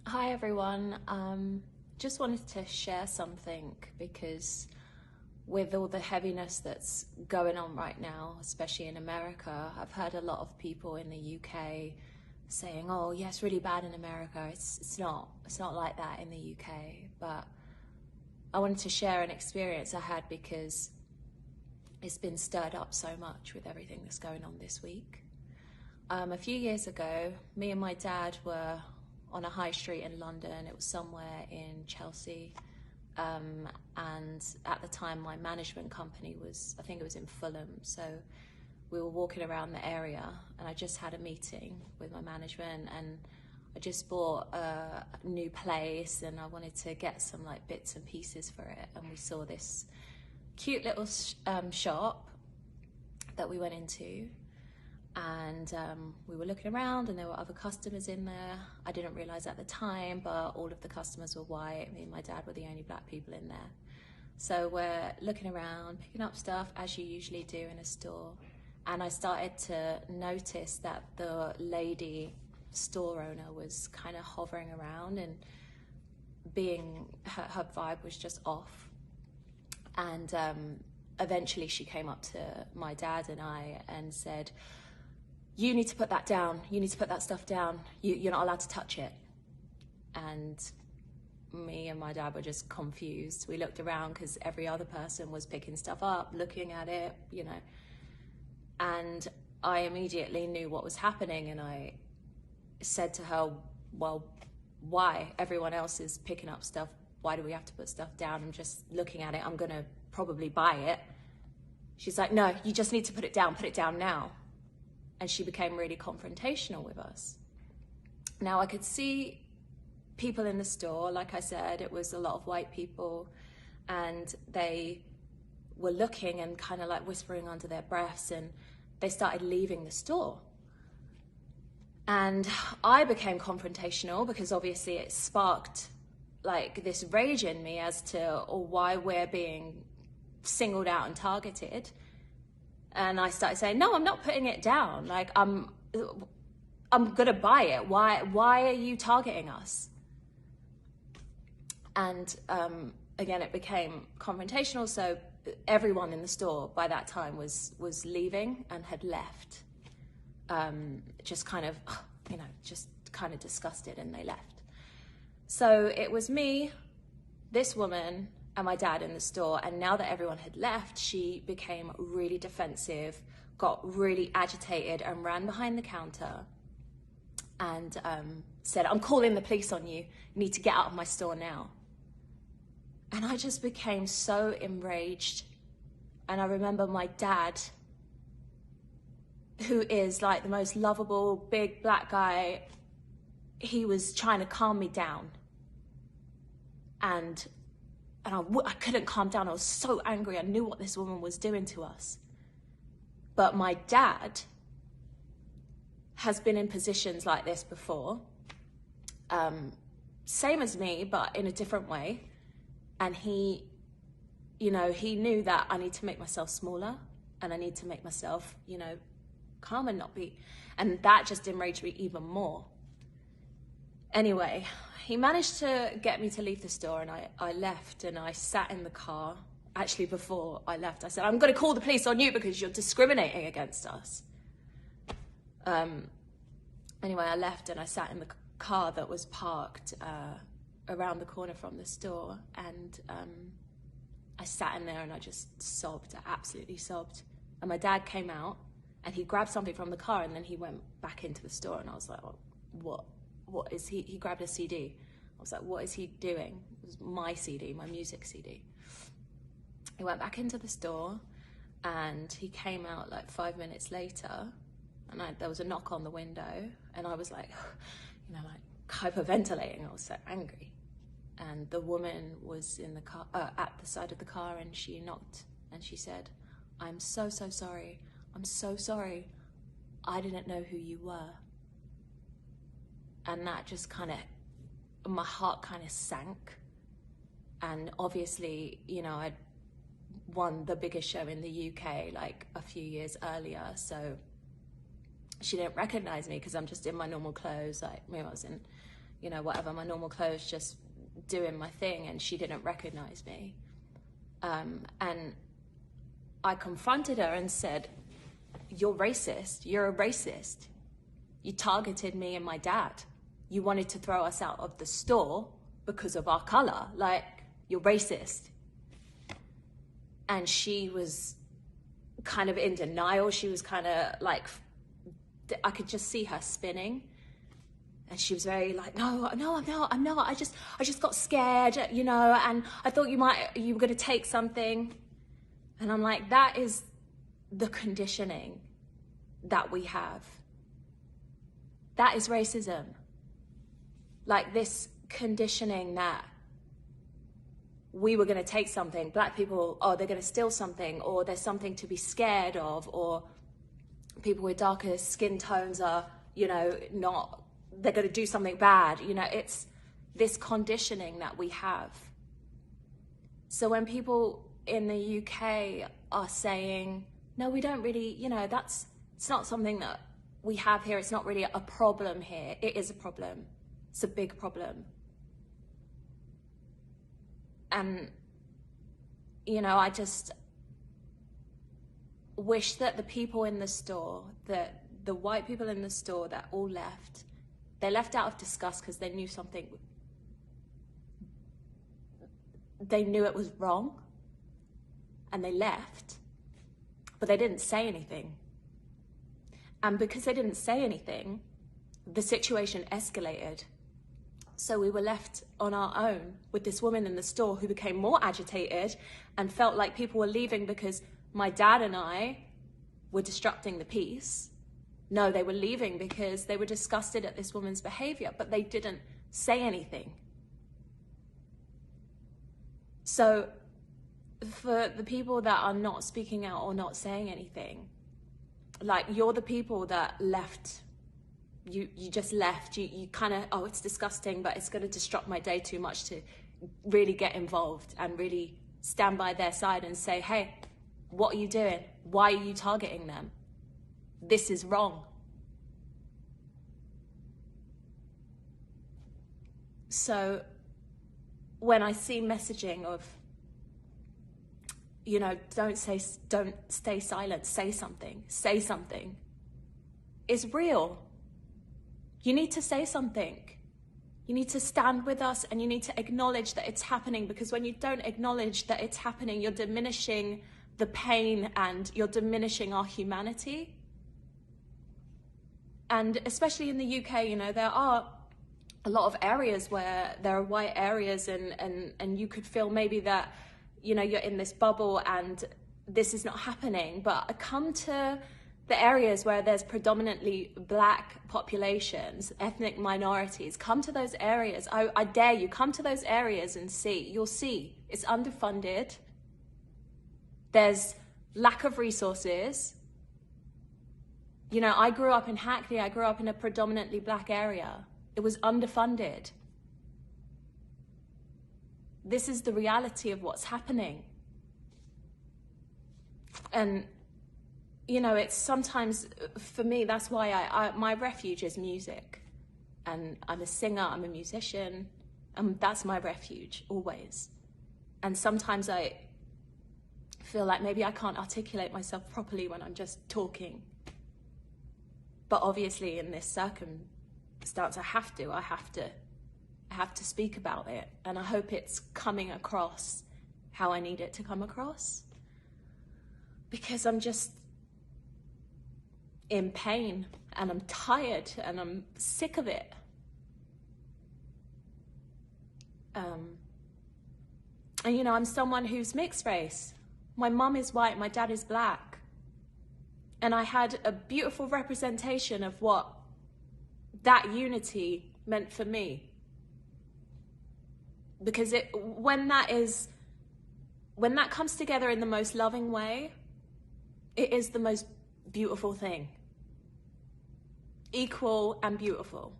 Hi everyone. Just wanted to share something because with all the heaviness that's going on right now, especially in America, I've heard a lot of people in the UK saying, "Oh, yeah, it's really bad in America." It's not like that in the UK. But I wanted to share an experience I had because it's been stirred up so much with everything that's going on this week. A few years ago, me and my dad were on a high street in London. It was somewhere in Chelsea. And at the time, my management company was, I think it was in Fulham. So we were walking around the area and I just had a meeting with my management and I just bought a new place and I wanted to get some like bits and pieces for it. And we saw this cute little shop that we went into. And we were looking around and there were other customers in there. I didn't realize at the time, but all of the customers were white. Me and my dad were the only black people in there. So we're looking around, picking up stuff as you usually do in a store. And I started to notice that the lady store owner was kind of hovering around and her vibe was just off. And eventually she came up to my dad and I and said, "You need to put that down. You need to put that stuff down. You're not allowed to touch it." And me and my dad were just confused. We looked around because every other person was picking stuff up, looking at it, And I immediately knew what was happening and I said to her, "Well, why? Everyone else is picking up stuff. Why do we have to put stuff down? I'm just looking at it. I'm going to probably buy it." She's like, "No, you just need to put it down now." And she became really confrontational with us. Now I could see people in the store, like I said, it was a lot of white people, and they were looking and kind of like whispering under their breaths, and they started leaving the store. And I became confrontational because obviously it sparked like this rage in me as to why we're being singled out and targeted. And I started saying, "No, I'm not putting it down. Like, I'm gonna buy it. Why are you targeting us?" And again, it became confrontational. So everyone in the store by that time was leaving and had left. Just kind of, just kind of disgusted, and they left. So it was me, this woman, and my dad in the store, and now that everyone had left, she became really defensive, got really agitated and ran behind the counter and said, "I'm calling the police on you. You need to get out of my store now." And I just became so enraged. And I remember my dad, who is like the most lovable big black guy, he was trying to calm me down. And I couldn't calm down. I was so angry. I knew what this woman was doing to us. But my dad has been in positions like this before. Same as me, but in a different way. And he knew that I need to make myself smaller and I need to make myself, calm and not be. And that just enraged me even more. Anyway, he managed to get me to leave the store and I left and I sat in the car. Actually, before I left, I said, "I'm going to call the police on you because you're discriminating against us." Anyway, I left and I sat in the car that was parked around the corner from the store. And I sat in there and I just sobbed. I absolutely sobbed. And my dad came out and he grabbed something from the car and then he went back into the store and I was like, "Oh, what is he grabbed a CD. I was like, what is he doing?" It was my CD, my music CD. He went back into the store and he came out like 5 minutes later and there was a knock on the window and I was like, like hyperventilating. I was so angry. And the woman was in the car, at the side of the car, and she knocked and she said, "I'm so sorry. I'm so sorry. I didn't know who you were." And that just my heart kind of sank. And obviously, I'd won the biggest show in the UK like a few years earlier. So she didn't recognize me because I'm just in my normal clothes. Like maybe I was in, you know, whatever, my normal clothes, just doing my thing, and she didn't recognize me. And I confronted her and said, "You're racist. You're a racist. You targeted me and my dad. You wanted to throw us out of the store because of our color. Like, you're racist." And she was kind of in denial. She was kind of like, I could just see her spinning. And she was very like, no, I'm not. I just got scared, you know, and I thought you were going to take something. And I'm like, that is the conditioning that we have. That is racism. Like, this conditioning that we were going to take something, black people, oh, they're going to steal something, or there's something to be scared of, or people with darker skin tones are, you know, not, they're going to do something bad. You know, it's this conditioning that we have. So when people in the UK are saying, no, we don't really, you know, it's not something that we have here. It's not really a problem here. It is a problem. It's a big problem. And, you know, I just wish that the people in the store, that the white people in the store that all left, they left out of disgust because they knew something, they knew it was wrong, and they left, but they didn't say anything. And because they didn't say anything, the situation escalated. So we were left on our own with this woman in the store who became more agitated and felt like people were leaving because my dad and I were disrupting the peace. No, they were leaving because they were disgusted at this woman's behavior, but they didn't say anything. So for the people that are not speaking out or not saying anything, like, you're the people that left. You just left. You kind of, oh, it's disgusting, but it's going to disrupt my day too much to really get involved and really stand by their side and say, hey, what are you doing? Why are you targeting them? This is wrong. So when I see messaging of, you know, don't stay silent, say something, it's real. You need to say something. You need to stand with us, and you need to acknowledge that it's happening, because when you don't acknowledge that it's happening, you're diminishing the pain and you're diminishing our humanity. And especially in the UK, you know, there are a lot of areas where there are white areas, and you could feel maybe that, you know, you're in this bubble and this is not happening. But come to the areas where there's predominantly black populations, ethnic minorities, come to those areas. I dare you, come to those areas and see. You'll see it's underfunded. There's lack of resources. You know, I grew up in Hackney. I grew up in a predominantly black area. It was underfunded. This is the reality of what's happening. And you know, it's sometimes, for me, that's why my refuge is music. And I'm a singer, I'm a musician, and that's my refuge, always. And sometimes I feel like maybe I can't articulate myself properly when I'm just talking. But obviously in this circumstance, I have to speak about it. And I hope it's coming across how I need it to come across. Because I'm just in pain, and I'm tired, and I'm sick of it. And you know, I'm someone who's mixed race. My mum is white, my dad is black. And I had a beautiful representation of what that unity meant for me. Because when that comes together in the most loving way, it is the most beautiful thing. Equal and beautiful.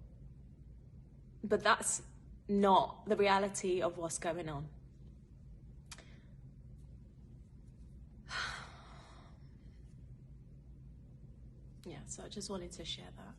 But that's not the reality of what's going on. Yeah, so I just wanted to share that.